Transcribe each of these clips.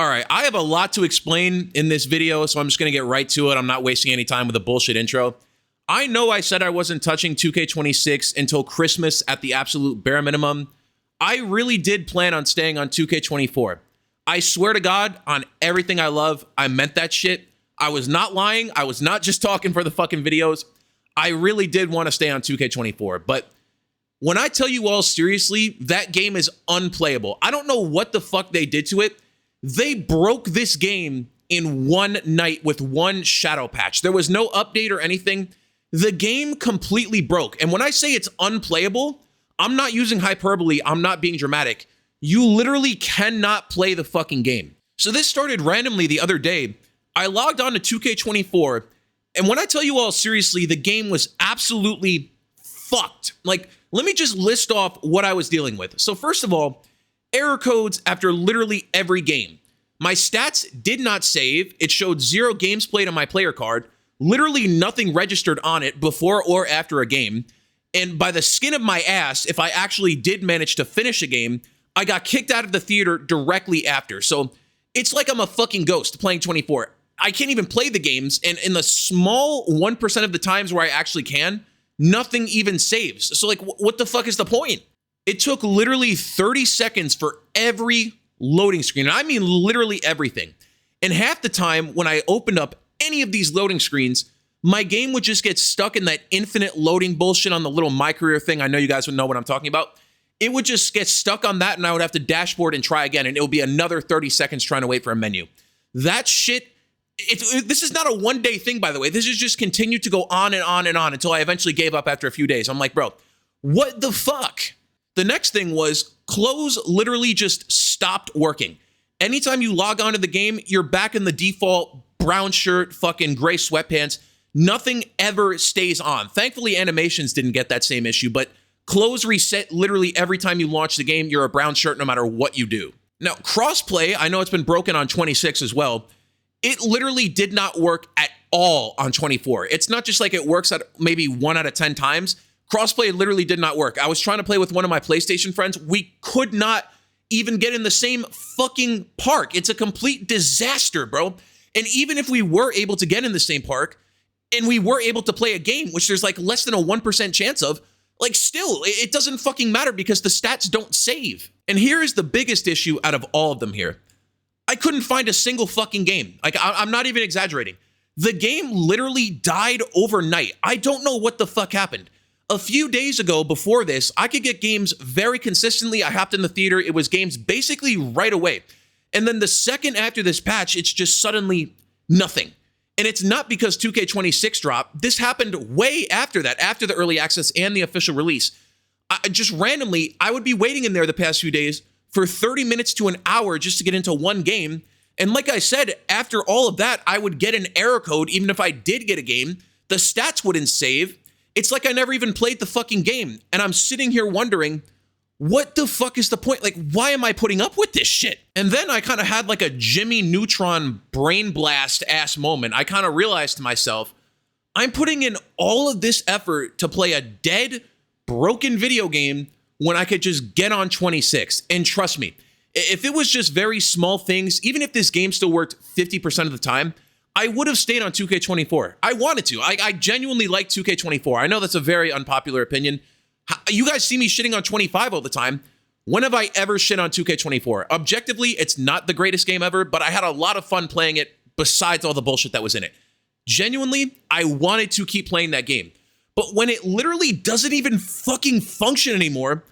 All right, I have a lot to explain in this video, so I'm just gonna get right to it. I'm not wasting any time with a bullshit intro. I know I said I wasn't touching 2K26 until Christmas at the absolute bare minimum. I really did plan on staying on 2K24. I swear to God, on everything I love, I meant that shit. I was not lying. I was not just talking for the fucking videos. I really did want to stay on 2K24, but when I tell you all seriously, that game is unplayable. I don't know what the fuck they did to it. They broke this game in one night with one shadow patch. There was no update or anything. The game completely broke. And when I say it's unplayable, I'm not using hyperbole. I'm not being dramatic. You literally cannot play the fucking game. So this started randomly the other day. I logged on to 2K24, and when I tell you all seriously, the game was absolutely fucked. Like, let me just list off what I was dealing with. So first of all, error codes after literally every game. My stats did not save. It showed 0 games played on my player card. Literally nothing registered on it before or after a game. And by the skin of my ass, if I actually did manage to finish a game, I got kicked out of the theater directly after. So it's like I'm a fucking ghost playing 24. I can't even play the games. And in the small 1% of the times where I actually can, nothing even saves. So like, what the fuck is the point? It took literally 30 seconds for every loading screen. And I mean literally everything. And half the time when I opened up any of these loading screens, my game would just get stuck in that infinite loading bullshit on the little My Career thing. I know you guys would know what I'm talking about. It would just get stuck on that and I would have to dashboard and try again. And it would be another 30 seconds trying to wait for a menu. That shit, this is not a one-day thing, by the way. This has just continued to go on and on and on until I eventually gave up after a few days. I'm like, bro, what the fuck? The next thing was clothes literally just stopped working. Anytime you log on to the game, you're back in the default brown shirt, fucking gray sweatpants. Nothing ever stays on. Thankfully, animations didn't get that same issue, but clothes reset literally every time you launch the game. You're a brown shirt no matter what you do. Now, crossplay, I know it's been broken on 26 as well. It literally did not work at all on 24. It's not just like it works at maybe 1 out of 10 times. Crossplay literally did not work. I was trying to play with one of my PlayStation friends. We could not even get in the same fucking park. It's a complete disaster, bro. And even if we were able to get in the same park and we were able to play a game, which there's like less than a 1% chance of, like still, it doesn't fucking matter because the stats don't save. And here is the biggest issue out of all of them here. I couldn't find a single fucking game. Like, I'm not even exaggerating. The game literally died overnight. I don't know what the fuck happened. A few days ago before this, I could get games very consistently. I hopped in the theater. It was games basically right away. And then the second after this patch, it's just suddenly nothing. And it's not because 2K26 dropped. This happened way after that, after the early access and the official release. Just randomly, I would be waiting in there the past few days for 30 minutes to an hour just to get into one game. And like I said, after all of that, I would get an error code. Even if I did get a game, the stats wouldn't save. It's like I never even played the fucking game. And I'm sitting here wondering, what the fuck is the point? Like, why am I putting up with this shit? And then I kind of had like a Jimmy Neutron brain blast ass moment. I kind of realized to myself, I'm putting in all of this effort to play a dead, broken video game when I could just get on 26. And trust me, if it was just very small things, even if this game still worked 50% of the time, I would have stayed on 2K24. I wanted to. I genuinely like 2K24. I know that's a very unpopular opinion. You guys see me shitting on 25 all the time. When have I ever shit on 2K24? Objectively, it's not the greatest game ever, but I had a lot of fun playing it besides all the bullshit that was in it. Genuinely, I wanted to keep playing that game. But when it literally doesn't even fucking function anymore,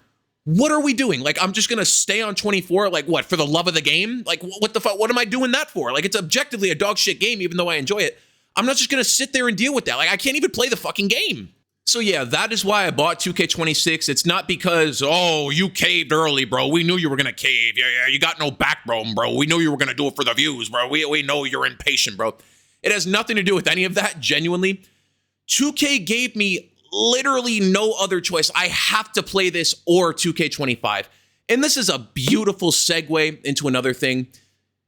what are we doing? Like, I'm just gonna stay on 24, like what, for the love of the game? Like, what the fuck, what am I doing that for? Like, it's objectively a dog shit game, even though I enjoy it. I'm not just gonna sit there and deal with that. Like, I can't even play the fucking game. So yeah, that is why I bought 2K26. It's not because, oh, you caved early, bro. We knew you were gonna cave. Yeah, you got no backbone, bro. We knew you were gonna do it for the views, bro. We know you're impatient, bro. It has nothing to do with any of that, genuinely. 2K gave me literally no other choice. I have to play this or 2K25. And this is a beautiful segue into another thing.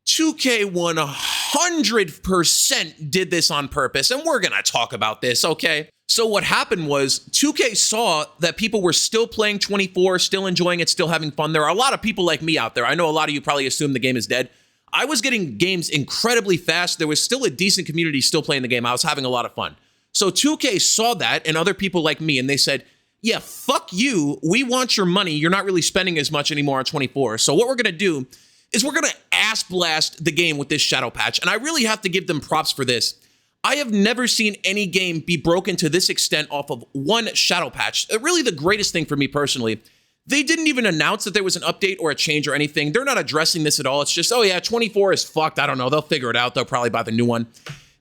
2K 100% did this on purpose, and we're gonna talk about this, okay? So what happened was 2K saw that people were still playing 24, still enjoying it, still having fun. There are a lot of people like me out there. I know a lot of you probably assume the game is dead. I was getting games incredibly fast. There was still a decent community still playing the game. I was having a lot of fun. So 2K saw that and other people like me, and they said, yeah, fuck you. We want your money. You're not really spending as much anymore on 24. So what we're going to do is we're going to ass blast the game with this shadow patch. And I really have to give them props for this. I have never seen any game be broken to this extent off of one shadow patch. Really the greatest thing for me personally. They didn't even announce that there was an update or a change or anything. They're not addressing this at all. It's just, oh yeah, 24 is fucked. I don't know. They'll figure it out. They'll probably buy the new one.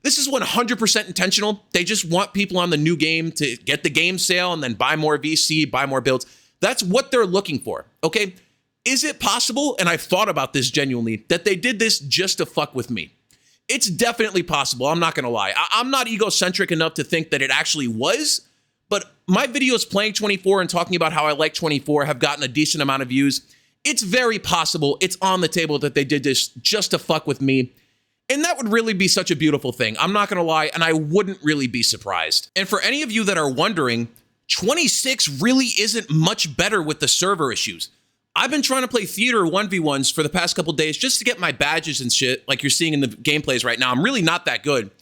This is 100% intentional. They just want people on the new game to get the game sale and then buy more VC, buy more builds. That's what they're looking for, okay? Is it possible, and I've thought about this genuinely, that they did this just to fuck with me? It's definitely possible. I'm not going to lie. I'm not egocentric enough to think that it actually was, but my videos playing 24 and talking about how I like 24 have gotten a decent amount of views. It's very possible. It's on the table that they did this just to fuck with me. And that would really be such a beautiful thing. I'm not going to lie, and I wouldn't really be surprised. And for any of you that are wondering, 26 really isn't much better with the server issues. I've been trying to play theater 1v1s for the past couple days just to get my badges and shit, like you're seeing in the gameplays right now. I'm really not that good.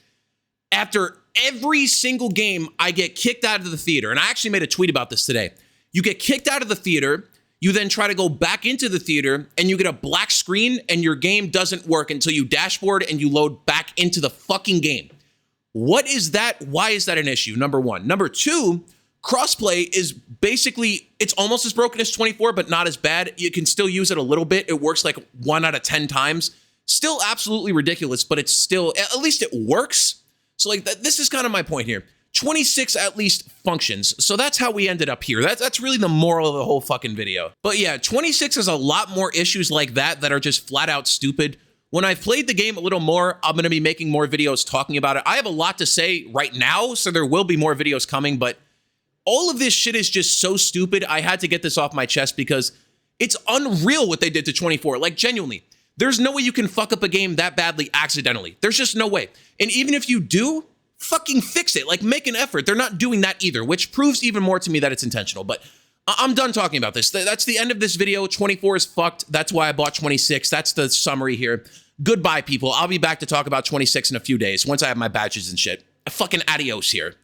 After every single game, I get kicked out of the theater. And I actually made a tweet about this today. You get kicked out of the theater, you then try to go back into the theater, and you get a black screen, and your game doesn't work until you dashboard and you load back into the fucking game. What is that? Why is that an issue? Number one. Number two, crossplay is basically, it's almost as broken as 24, but not as bad. You can still use it a little bit. It works like 1 out of 10 times. Still absolutely ridiculous, but it's still, at least it works. So like, this is kind of my point here. 26 at least functions. So that's how we ended up here. That's really the moral of the whole fucking video. But yeah, 26 has a lot more issues like that are just flat out stupid. When I've played the game a little more, I'm going to be making more videos talking about it. I have a lot to say right now, so there will be more videos coming, but all of this shit is just so stupid. I had to get this off my chest because it's unreal what they did to 24. Like, genuinely, there's no way you can fuck up a game that badly accidentally. There's just no way. And even if you do, fucking fix it. Like, make an effort. They're not doing that either, which proves even more to me that it's intentional. But I'm done talking about this. That's the end of this video. 24 is fucked. That's why I bought 26. That's the summary here. Goodbye, people. I'll be back to talk about 26 in a few days once I have my badges and shit. Fucking adios here.